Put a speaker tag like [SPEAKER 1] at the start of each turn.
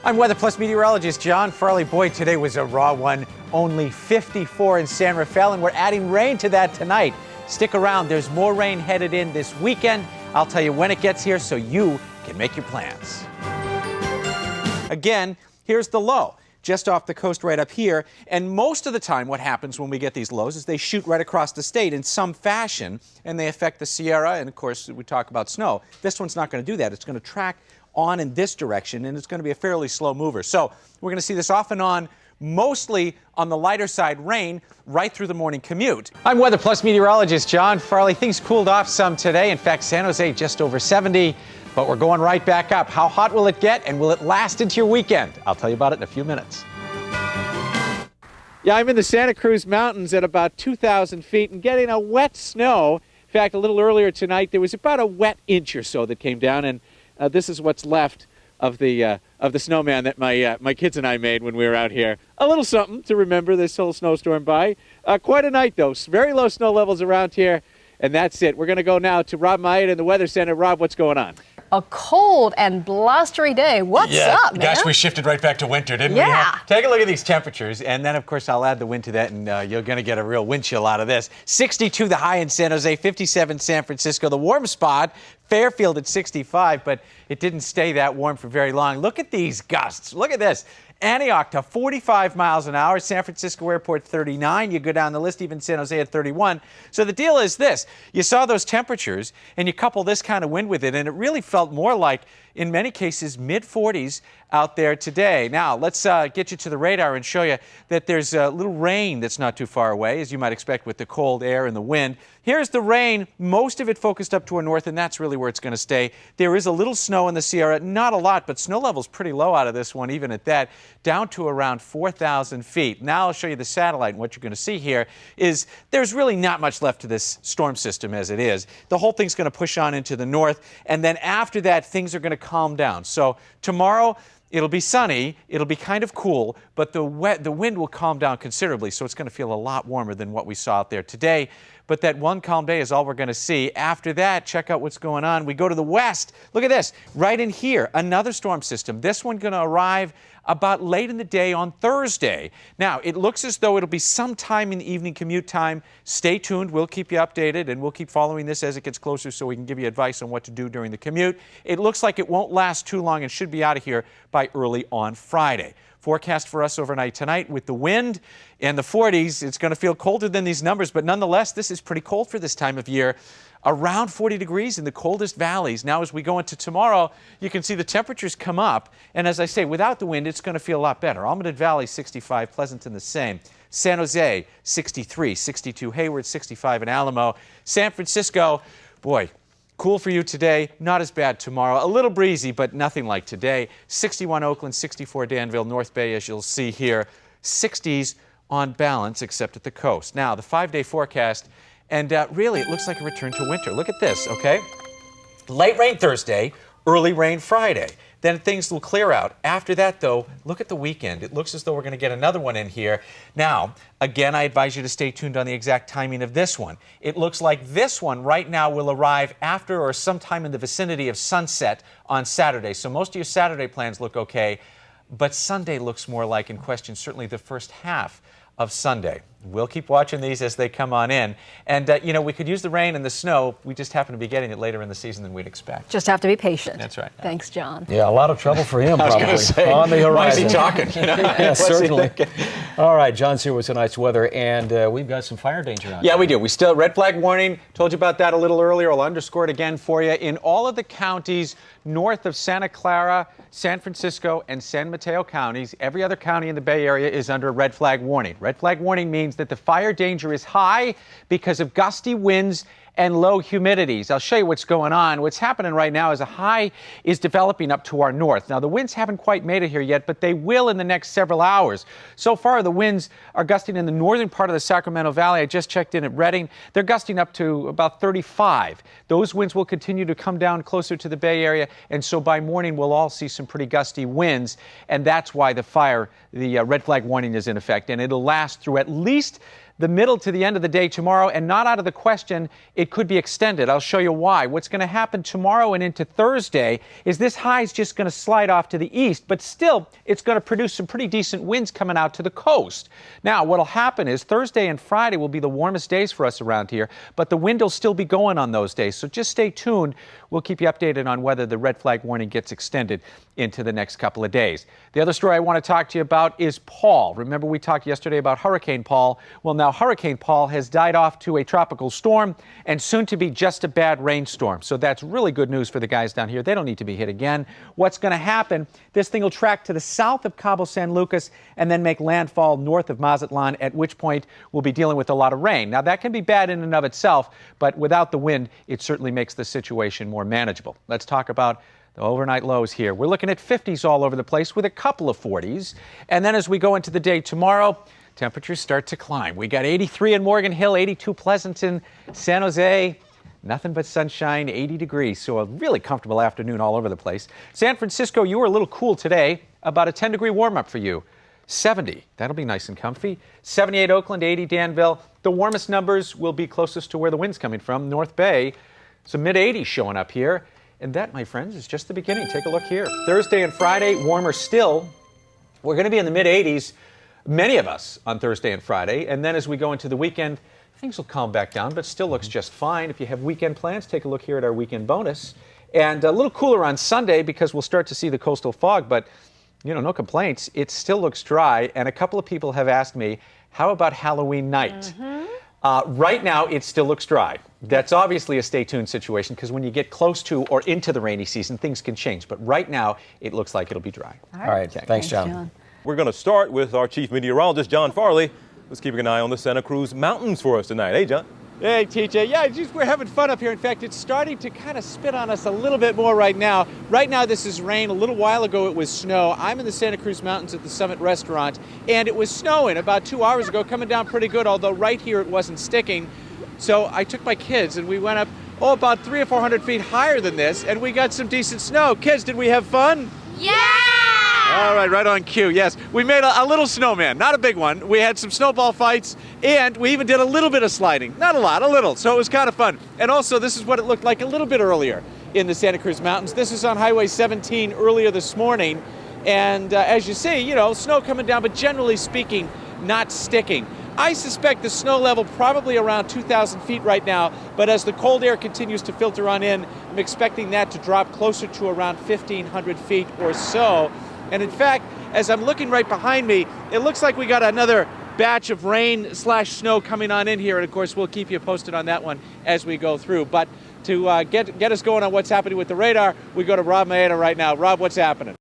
[SPEAKER 1] I'm Weather Plus meteorologist John Farley. Boy, today was a raw one. Only 54 in San Rafael, and we're adding rain to that tonight. Stick around. There's more rain headed in this weekend. I'll tell you when it gets here so you can make your plans. Again, here's the low, just off the coast right up here. And most of the time what happens when we get these lows is they shoot right across the state in some fashion, and they affect the Sierra, and of course we talk about snow. This one's not going to do that. It's going to track on in this direction, and it's going to be a fairly slow mover. So we're going to see this off and on, mostly on the lighter side, rain right through the morning commute. I'm Weather Plus meteorologist John Farley. Things cooled off some today. In fact, San Jose just over 70, but we're going right back up. How hot will it get, and will it last into your weekend? I'll tell you about it in a few minutes. Yeah, I'm in the Santa Cruz Mountains at about 2,000 feet and getting a wet snow. In fact, a little earlier tonight, there was about a wet inch or so that came down, and this is what's left of the snowman that my kids and I made when we were out here. A little something to remember this whole snowstorm by. Quite a night, though. Very low snow levels around here, and that's it. We're going to go now to Rob Myatt in the Weather Center. Rob, what's going on?
[SPEAKER 2] A cold and blustery day. What's up, man?
[SPEAKER 1] Gosh, we shifted right back to winter, didn't we?
[SPEAKER 2] Yeah.
[SPEAKER 1] Take a look at these temperatures, and then, of course, I'll add the wind to that, and you're going to get a real wind chill out of this. 62 the high in San Jose, 57 San Francisco. The warm spot, Fairfield at 65, but it didn't stay that warm for very long. Look at these gusts. Look at this. Antioch to 45 miles an hour, San Francisco Airport 39. You go down the list, even San Jose at 31. So the deal is this. You saw those temperatures, and you couple this kind of wind with it, and it really felt more like, in many cases, mid-40s out there today. Now, let's get you to the radar and show you that there's a little rain that's not too far away, as you might expect with the cold air and the wind. Here's the rain, most of it focused up to our north, and that's really where it's going to stay. There is a little snow in the Sierra, not a lot, but snow level's pretty low out of this one, even at that, down to around 4,000 feet. Now I'll show you the satellite, and what you're going to see here is there's really not much left to this storm system as it is. The whole thing's going to push on into the north, and then after that, things are going to calm down. So tomorrow, it'll be sunny, it'll be kind of cool, but the wind will calm down considerably, so it's going to feel a lot warmer than what we saw out there today. But that one calm day is all we're going to see. After that, check out what's going on. We go to the west. Look at this. Right in here, another storm system. This one going to arrive about late in the day on Thursday. Now, it looks as though it'll be sometime in the evening commute time. Stay tuned. We'll keep you updated, and we'll keep following this as it gets closer so we can give you advice on what to do during the commute. It looks like it won't last too long and should be out of here by early on Friday. Forecast for us overnight tonight with the wind and the 40s. It's going to feel colder than these numbers, but nonetheless, this is pretty cold for this time of year. Around 40 degrees in the coldest valleys. Now, as we go into tomorrow, you can see the temperatures come up. And as I say, without the wind, it's going to feel a lot better. Almonte Valley, 65. Pleasanton, the same. San Jose, 63. 62 Hayward, 65 in Alamo. San Francisco, boy, cool for you today, not as bad tomorrow. A little breezy, but nothing like today. 61 Oakland, 64 Danville, North Bay, as you'll see here. 60s on balance, except at the coast. Now, the 5-day forecast, and really, it looks like a return to winter. Look at this, okay? Late rain Thursday, early rain Friday. Then things will clear out. After that, though, look at the weekend. It looks as though we're going to get another one in here. Now, again, I advise you to stay tuned on the exact timing of this one. It looks like this one right now will arrive after or sometime in the vicinity of sunset on Saturday. So most of your Saturday plans look okay, but Sunday looks more like in question, certainly the first half of Sunday. We'll keep watching these as they come on in. And, you know, we could use the rain and the snow. We just happen to be getting it later in the season than we'd expect.
[SPEAKER 2] Just have to be patient.
[SPEAKER 1] That's right.
[SPEAKER 2] Thanks, John.
[SPEAKER 3] Yeah, a lot of trouble for him, probably.
[SPEAKER 1] I was gonna say,
[SPEAKER 3] on the horizon.
[SPEAKER 1] Why is he talking? You know?
[SPEAKER 3] Yeah, certainly. All right, John's here with tonight's weather, and we've got some fire danger out there.
[SPEAKER 1] Yeah, we do. We still, red flag warning. Told you about that a little earlier. I'll underscore it again for you. In all of the counties north of Santa Clara, San Francisco, and San Mateo counties, every other county in the Bay Area is under a red flag warning. Red flag warning means that the fire danger is high because of gusty winds and low humidities. I'll show you what's going on. What's happening right now is a high is developing up to our north. Now, the winds haven't quite made it here yet, but they will in the next several hours. So far, the winds are gusting in the northern part of the Sacramento Valley. I just checked in at Redding. They're gusting up to about 35. Those winds will continue to come down closer to the Bay Area, and so by morning, we'll all see some pretty gusty winds, and that's why the red flag warning is in effect, and it'll last through at least the middle to the end of the day tomorrow, and not out of the question it could be extended. I'll show you why. What's going to happen tomorrow and into Thursday is this high is just going to slide off to the east, but still it's going to produce some pretty decent winds coming out to the coast. Now, what will happen is Thursday and Friday will be the warmest days for us around here, but the wind will still be going on those days, so just stay tuned. We'll keep you updated on whether the red flag warning gets extended into the next couple of days. The other story I want to talk to you about is Paul. Remember we talked yesterday about Hurricane Paul? Well, now Hurricane Paul has died off to a tropical storm and soon to be just a bad rainstorm. So that's really good news for the guys down here. They don't need to be hit again. What's going to happen? This thing will track to the south of Cabo San Lucas and then make landfall north of Mazatlan, at which point we'll be dealing with a lot of rain. Now, that can be bad in and of itself, but without the wind, it certainly makes the situation more manageable. Let's talk about the overnight lows here. We're looking at 50s all over the place with a couple of 40s. And then as we go into the day tomorrow, temperatures start to climb. We got 83 in Morgan Hill, 82 Pleasanton, San Jose. Nothing but sunshine, 80 degrees. So a really comfortable afternoon all over the place. San Francisco, you were a little cool today. About a 10-degree warm-up for you. 70. That'll be nice and comfy. 78 Oakland, 80 Danville. The warmest numbers will be closest to where the wind's coming from, North Bay. Some mid-80s showing up here. And that, my friends, is just the beginning. Take a look here. Thursday and Friday, warmer still. We're going to be in the mid-80s, many of us, on Thursday and Friday. And then as we go into the weekend, things will calm back down, but still looks just fine. If you have weekend plans, take a look here at our weekend bonus. And a little cooler on Sunday because we'll start to see the coastal fog, but, you know, no complaints. It still looks dry. And a couple of people have asked me, how about Halloween night? Right now, it still looks dry. That's obviously a stay tuned situation because when you get close to or into the rainy season, things can change. But right now, it looks like it'll be dry.
[SPEAKER 2] All
[SPEAKER 3] right. Thanks, John.
[SPEAKER 4] We're going to start with our chief meteorologist, John Farley, who's keeping an eye on the Santa Cruz Mountains for us tonight. Hey, John.
[SPEAKER 1] Hey, TJ. Yeah, geez, we're having fun up here. In fact, it's starting to kind of spit on us a little bit more right now. Right now, this is rain. A little while ago, it was snow. I'm in the Santa Cruz Mountains at the Summit Restaurant, and it was snowing about 2 hours ago, coming down pretty good, although right here it wasn't sticking. So I took my kids, and we went up, about 300 or 400 feet higher than this, and we got some decent snow. Kids, did we have fun?
[SPEAKER 5] Yeah!
[SPEAKER 1] All right on cue. Yes, we made a little snowman, not a big one. We had some snowball fights, and we even did a little bit of sliding. Not a lot, a little. So it was kind of fun. And also, this is what it looked like a little bit earlier in the Santa Cruz Mountains. This is on Highway 17 earlier this morning. And as you see, you know, snow coming down, but generally speaking, not sticking. I suspect the snow level probably around 2,000 feet right now, but as the cold air continues to filter on in, I'm expecting that to drop closer to around 1,500 feet or so. And in fact, as I'm looking right behind me, it looks like we got another batch of rain/snow coming on in here. And of course, we'll keep you posted on that one as we go through. But to get us going on what's happening with the radar, we go to Rob Maeda right now. Rob, what's happening?